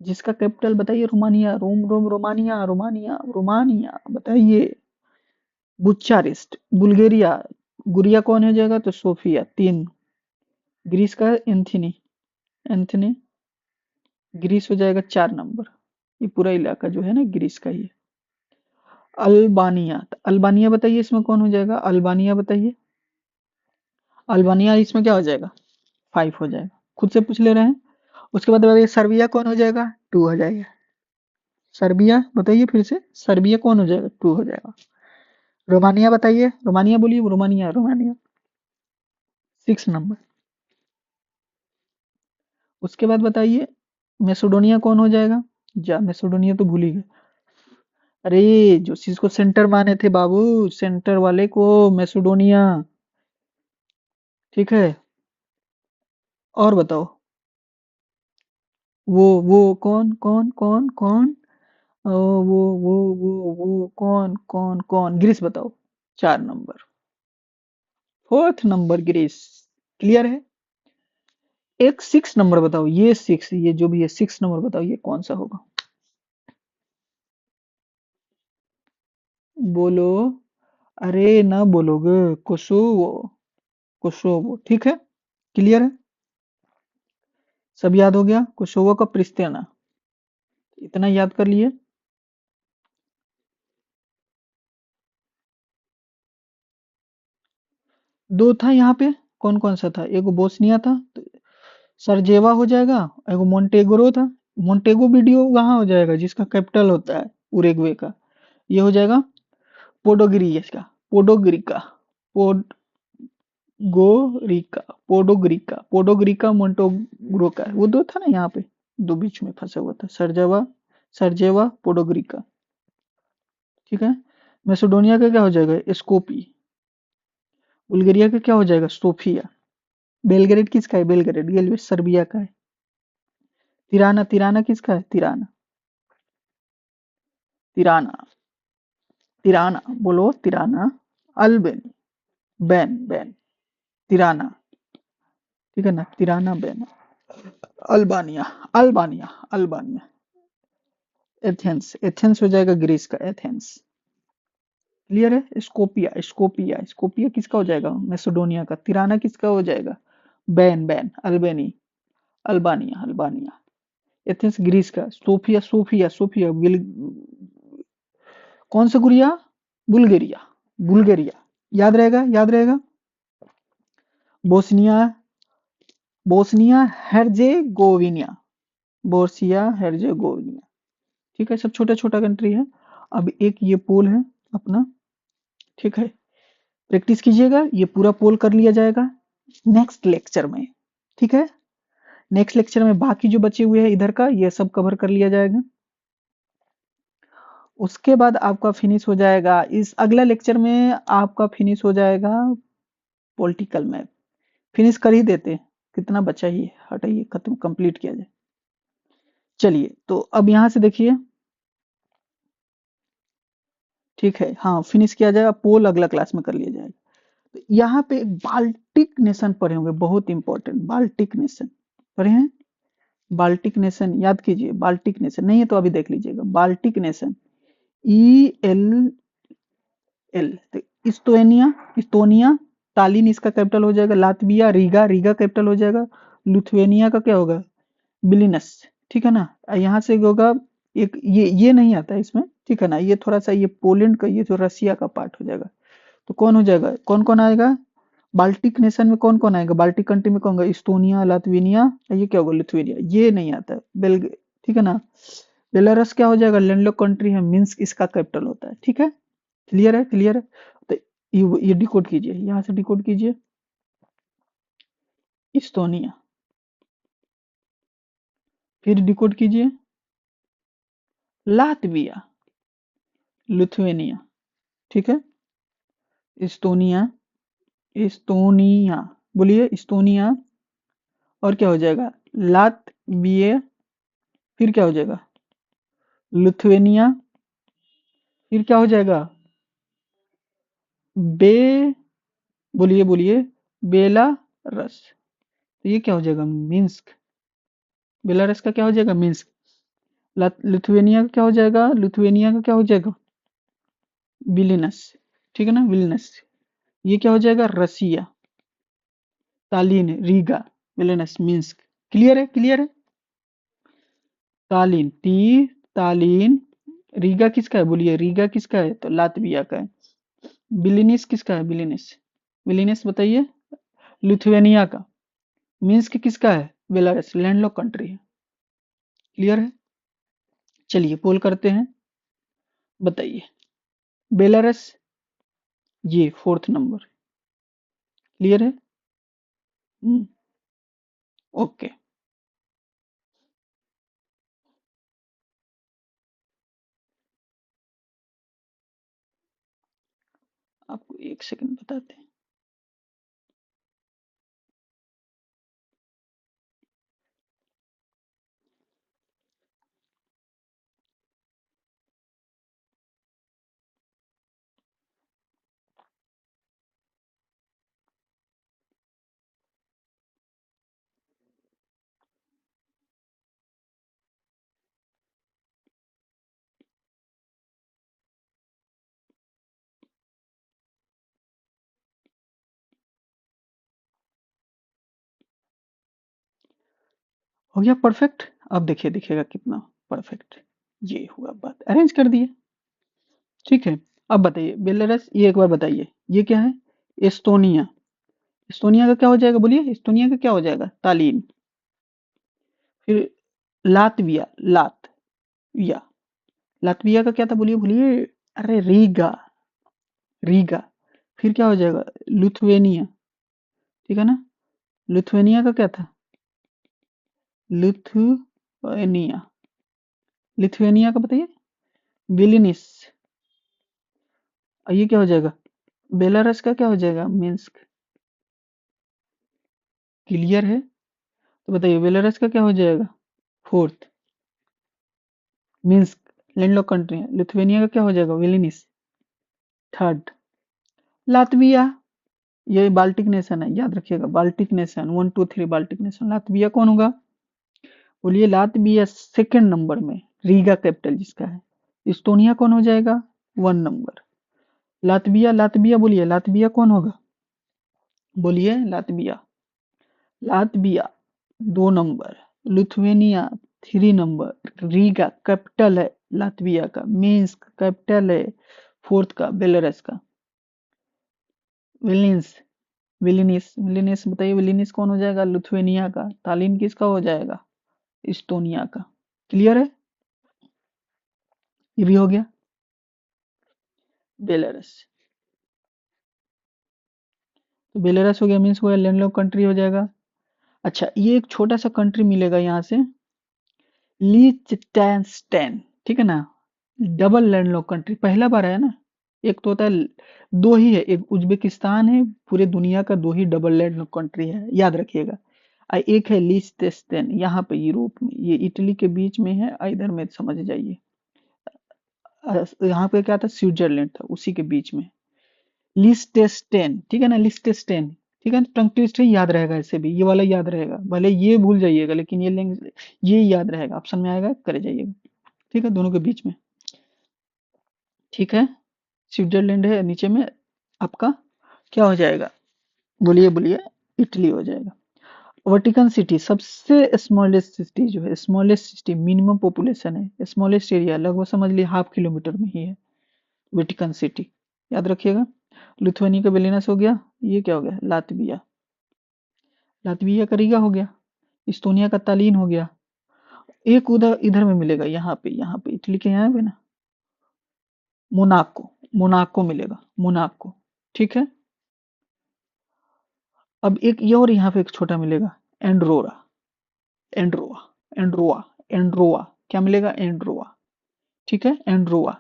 जिसका कैपिटल बताइए, रोमानिया, रोमानिया, रोमानिया, रोमानिया बताइए। बुचारेस्ट, बुल्गारिया, गुरिया कौन हो जाएगा, तो सोफिया 3। ग्रीस का एंथनी, एंथनी, ग्रीस हो जाएगा 4 नंबर। ये पूरा इलाका जो है ना ग्रीस का ही है। अल्बानिया, तो अल्बानिया बताइए इसमें कौन हो जाएगा, अल्बानिया बताइए। अल्बानिया इसमें क्या हो जाएगा, 5 हो जाएगा, खुद से पूछ ले रहे हैं। उसके बाद बताइए सर्बिया कौन हो जाएगा, 2 हो जाएगा। सर्बिया बताइए फिर से, सर्बिया कौन हो जाएगा, 2 हो जाएगा। रोमानिया बताइए, रोमानिया बोलिए, रोमानिया, रोमानिया 6 नंबर। उसके बाद बताइए मैसेडोनिया कौन हो जाएगा, जा मैसेडोनिया तो भूल ही गए। अरे जो चीज को सेंटर माने थे बाबू, सेंटर वाले को, मैसेडोनिया, ठीक है। और बताओ, वो कौन कौन कौन कौन, वो कौन कौन कौन, ग्रीस बताओ, 4 number. 4th number Greece, clear है। एक 6 नंबर बताओ, ये 6, ये जो भी है 6 नंबर बताओ, ये कौन सा होगा। बोलो। अरे ना बोलोगे। कोसोवो। कोसोवो, ठीक है। क्लियर है। सब याद हो गया। कोसोवो का प्रिस्तिना। इतना याद कर लिए। दो था यहाँ पे। कौन कौन सा था? एगो बोस्निया था, सरजेवा हो जाएगा। एगो मोन्टेगरो था। मोन्टेगो वीडियो वहां हो जाएगा जिसका कैपिटल होता है उरुग्वे का। ये हो जाएगा पोडोग्रिका। पोडोग्रिका। पोडोग्रिका। पोडोग्रिका। पोडोग्रिका मोन्टेग्रो का वो दो था ना यहाँ पे। दो बीच में फंसा हुआ था। सरजेवा। सरजेवा पोडोग्रिका। ठीक है। मैसेडोनिया का क्या हो जाएगा? स्कोपी। बुल्गारिया का क्या हो जाएगा? सोफिया। बेलग्रेड किसका है? बेलग्रेड ये सर्बिया का है। तिराना। तिराना किसका है? तिराना। तिराना। तिराना बोलो। तिराना। अल्बेनी। Ban ban. तिराना। ठीक है ना? Tirana ban. Albania. Albania. Albania. Athens. Athens हो जाएगा ग्रीस का। एथेंस। क्लियर है। स्कोपिया। स्कोपिया। स्कोपिया किसका हो जाएगा? मैसेडोनिया का। तिराना किसका हो जाएगा? Ban ban. अल्बेनी। अल्बानिया। अल्बानिया। एथेंस ग्रीस का। सोफिया। सोफिया। सोफिया कौन सा गुड़िया? बुल्गारिया। बुल्गारिया। याद रहेगा। याद रहेगा। Bosnia. Bosnia Herzegovina. Bosnia Herzegovina. ठीक है। सब छोटा छोटा कंट्री है। अब एक ये पोल है अपना। ठीक है। प्रैक्टिस कीजिएगा। ये पूरा पोल कर लिया जाएगा नेक्स्ट लेक्चर में। ठीक है। नेक्स्ट लेक्चर में बाकी जो बचे हुए हैं इधर का ये सब कवर कर लिया जाएगा। उसके बाद आपका फिनिश हो जाएगा। इस अगला लेक्चर में आपका फिनिश हो जाएगा पॉलिटिकल मैप। फिनिश कर ही देते हैं। कितना बचा ही है? हटाइए, खत्म कंप्लीट किया जाए। चलिए तो अब यहाँ से देखिए। ठीक है। हाँ, फिनिश किया जाएगा। पोल अगला क्लास में कर लिया जाएगा। तो यहाँ पे बाल्टिक नेशन पढ़े होंगे, बहुत इंपॉर्टेंट। बाल्टिक नेशन पढ़े हैं? बाल्टिक नेशन याद कीजिए। बाल्टिक नेशन नहीं है तो अभी देख लीजिएगा। Baltic nation. ELL। तो इस्तोनिया। इस्तोनिया। तालिन इसका कैपिटल हो जाएगा। लातविया। रीगा। रीगा कैपिटल हो जाएगा। लिथुएनिया का क्या होगा? बिलिनस। ठीक है ना? यहाँ से होगा एक ये नहीं आता है इसमें। ठीक है ना? ये थोड़ा सा ये पोलैंड का, ये जो रसिया का पार्ट हो जाएगा। तो कौन हो जाएगा? कौन कौन आएगा? बाल्टिक नेशन में कौन कौन आएगा? बाल्टिक कंट्री में कौन होगा? इस्तोनिया, लातविनिया। ये क्या होगा? लिथुएनिया। ये नहीं आता है। ठीक है ना? बेलारस क्या हो जाएगा? लैंडलॉक कंट्री है। मिन्स्क इसका कैपिटल होता है। ठीक है। क्लियर है। क्लियर है। तो ये डिकोड कीजिए। यहाँ से डिकोड कीजिए। इस्तोनिया। फिर डिकोड कीजिए। लातविया। लिथुएनिया। ठीक है। इस्तोनिया। इस्तोनिया। बोलिए इस्तोनिया। और क्या हो जाएगा? लातविया। फिर क्या हो जाएगा? लिथुएनिया। फिर क्या हो जाएगा? बे बोलिए बोलिए। बेलारस। तो ये क्या हो जाएगा? मिन्स्क। बेलारस का क्या हो जाएगा? मिन्स्क। लिथुएनिया का क्या हो जाएगा? लिथुएनिया का क्या हो जाएगा? विलिनस। ठीक है ना? विलिनस। ये क्या हो जाएगा? रसिया। तालिन। रीगा। विलिनस। मिन्स्क। क्लियर है। क्लियर है। तालिन। तालिन। रीगा किसका है? बोलिए रीगा किसका है? तो लातविया का है। विलिनिस किसका है? विलिनिस। विलिनिस बताइए। लिथुएनिया का। मिन्स्क किसका है? बेलारस। लैंडलॉक कंट्री है। क्लियर है। चलिए पोल करते हैं। बताइए। बेलारस। ये फोर्थ नंबर। क्लियर है। ओके। आपको एक सेकंड बताते हैं। हो गया परफेक्ट। अब देखिए दिखेगा कितना परफेक्ट। ये हुआ बात, अरेंज कर दिए। ठीक है। अब बताइए बेलारस, ये एक बार बताइए ये क्या है? एस्टोनिया। एस्टोनिया का क्या हो जाएगा बोलिए, एस्टोनिया का क्या हो जाएगा? तालीन। फिर लातविया, लातविया। लातविया का क्या था बोलिए बोलिए? अरे रीगा, रीगा। फिर क्या हो जाएगा? लिथुएनिया। ठीक है ना? लिथुएनिया का क्या था? लिथुएनिया। लिथुएनिया का बताइए? विलिनिस। और ये क्या हो जाएगा? बेलारस का क्या हो जाएगा? मिन्स्क। क्लियर है? तो बताइए बेलारस का क्या हो जाएगा? फोर्थ मिन्स्क, लैंडलॉक कंट्री है। लिथुएनिया का क्या हो जाएगा? विलिनिस। थर्ड लातविया, ये बाल्टिक नेशन है, याद रखिएगा Baltic nation, 1 2 3 Baltic nation. Latvia कौन होगा बोलिए? लातविया सेकंड नंबर में, रीगा कैपिटल जिसका है। इस्टोनिया कौन हो जाएगा? 1 नंबर। लातविया, लातविया बोलिए, लातविया कौन होगा? बोलिए Latvia. Latvia 2 number, Lithuania 3 number, Riga capital है लातविया का, मिन्स्क कैपिटल है फोर्थ का बेलारस का। विलिन्स, विलिनिस, विलिनिस बताइए विलिनिस कौन हो जाएगा? लिथुएनिया का। तालिन किसका हो जाएगा? इस्टोनिया का। क्लियर है? ये भी हो गया। बेलारस, तो बेलारस हो गया, मीन्स वो लैंडलॉक कंट्री हो जाएगा। अच्छा ये एक छोटा सा कंट्री मिलेगा यहाँ से, लीचटेनस्टेन। ठीक है ना? डबल लैंडलॉक कंट्री पहला बार है ना। एक तो होता है, दो ही है, एक उज्बेकिस्तान है, पूरे दुनिया का दो ही डबल लैंडलॉक कंट्री है, याद रखिएगा। एक है लीचटेनस्टेन, यहाँ पे यूरोप में, ये इटली के बीच में है, इधर में समझ जाइए। यहाँ पे क्या था? स्विट्जरलैंड था, उसी के बीच में। लिस्टेस्टेन, ठीक है ना? लिस्टेस्टेन। ठीक है, टंग ट्विस्ट है, याद रहेगा ऐसे भी, ये वाला याद रहेगा, भले ये भूल जाइएगा लेकिन ये लैंग्वेज, ये याद रहेगा, ऑप्शन में आएगा, करे जाइएगा। ठीक है, दोनों के बीच में। ठीक है, स्विट्जरलैंड है नीचे में आपका, क्या हो जाएगा बोलिए बोलिए? इटली हो जाएगा। वेटिकन सिटी, सबसे स्मॉलेस्ट सिटी जो है, स्मॉलेस्ट सिटी, मिनिमम पॉपुलेशन है, स्मॉलेस्ट एरिया, लगभग समझ लिए 1/2 किलोमीटर में ही है वेटिकन सिटी, याद रखिएगा। लिथुआनिया का विलिनस हो गया। ये क्या हो गया? लातविया। लातविया का रीगा हो गया। इस्तोनिया का तालीन हो गया। एक उधर इधर में मिलेगा, यहाँ पे इटली के यहाँ पे ना, मोनाको, मोनाको मिलेगा, मोनाको। ठीक है। अब एक ये और यहाँ पे एक छोटा मिलेगा, एंड्रोरा, एंड्रोआ, एंड्रोआ, एंड्रोआ। क्या मिलेगा? एंड्रोआ। ठीक है, एंड्रोआ।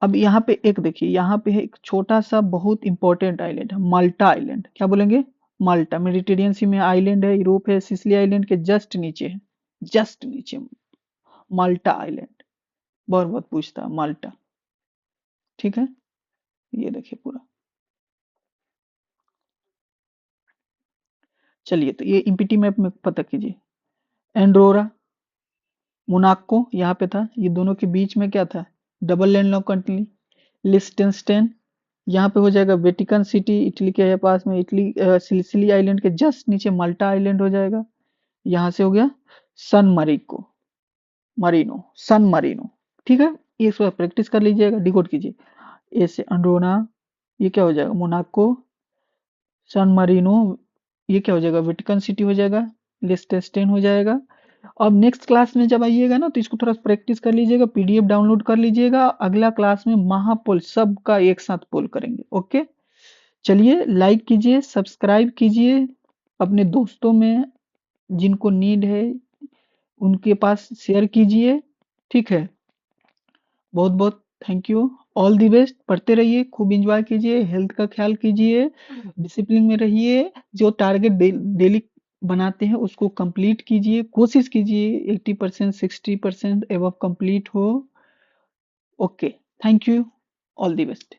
अब यहाँ पे एक देखिए, यहाँ पे है एक छोटा सा बहुत इंपॉर्टेंट आइलैंड है, माल्टा आइलैंड। क्या बोलेंगे? माल्टा, मेडिटेरियन सी में आइलैंड है, यूरोप है, सिसिली आइलैंड के जस्ट नीचे है, जस्ट नीचे माल्टा आइलैंड। बहुत बहुत पूछता है माल्टा। ठीक है, ये देखिए पूरा। चलिए तो ये इम्पिटी मैप में पता कीजिए। एंड्रोरा, मोनाको यहाँ पे था, ये दोनों के बीच में क्या था? Double landlocked country. लिस्टेनस्टेन, यहाँ पे हो जाएगा वेटिकन सिटी, इटली के पास में, इटली सिसिली आइलैंड के जस्ट नीचे माल्टा आइलैंड हो जाएगा। यहाँ से हो गया सन मरिको, मरीनो, सन मरीनो। ठीक है, ये इसको प्रैक्टिस कर लीजिएगा, डिकोड कीजिए। ए से अंडोना, ये क्या हो जाएगा? मोनाको, सन मरीनो, ये क्या हो जाएगा? वेटिकन सिटी हो जाएगा, लिस्टेनस्टेन हो जाएगा। अब नेक्स्ट क्लास में जब आइएगा ना, तो इसको थोड़ा प्रैक्टिस कर लीजिएगा, पीडीएफ डाउनलोड कर लीजिएगा, अगला क्लास में महापोल सबका एक साथ पोल करेंगे। ओके, चलिए लाइक कीजिए, सब्सक्राइब कीजिए, अपने दोस्तों में जिनको नीड है उनके पास शेयर कीजिए। ठीक है, बहुत बहुत thank you, all the best, पढ़ते रहिए, खूब एंजॉय कीजिए, हेल्थ का ख्याल कीजिए, डिसिप्लिन में रहिए, जो टारगेट डेली बनाते हैं उसको कंप्लीट कीजिए, कोशिश कीजिए 80% 60% एवं कंप्लीट हो। Okay, thank you, all the best.